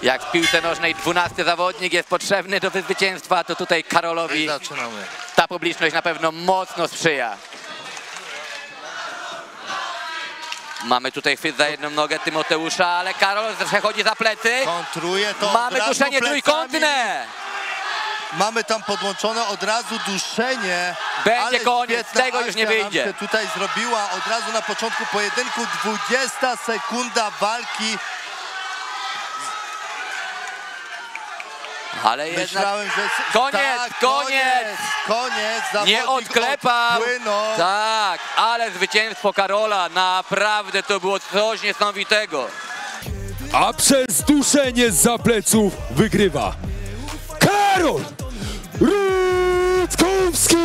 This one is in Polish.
Jak w piłce nożnej 12 zawodnik jest potrzebny do zwycięstwa, to tutaj Karolowi ta publiczność na pewno mocno sprzyja. Mamy tutaj chwyt za jedną nogę Tymoteusza, ale Karol przechodzi za plecy. Kontruje to. Mamy duszenie trójkątne. Mamy tam podłączone od razu duszenie. Będzie koniec, tego już nie wyjdzie. Tutaj zrobiła od razu na początku pojedynku, 20 sekunda walki. Ale jednak... Myślałem, że... Koniec, tak, koniec! Koniec, Nie odklepał! odpłynął. Tak, ale zwycięstwo Karola, naprawdę to było coś niesamowitego. A przez duszenie zza pleców wygrywa Karol Rutkowski!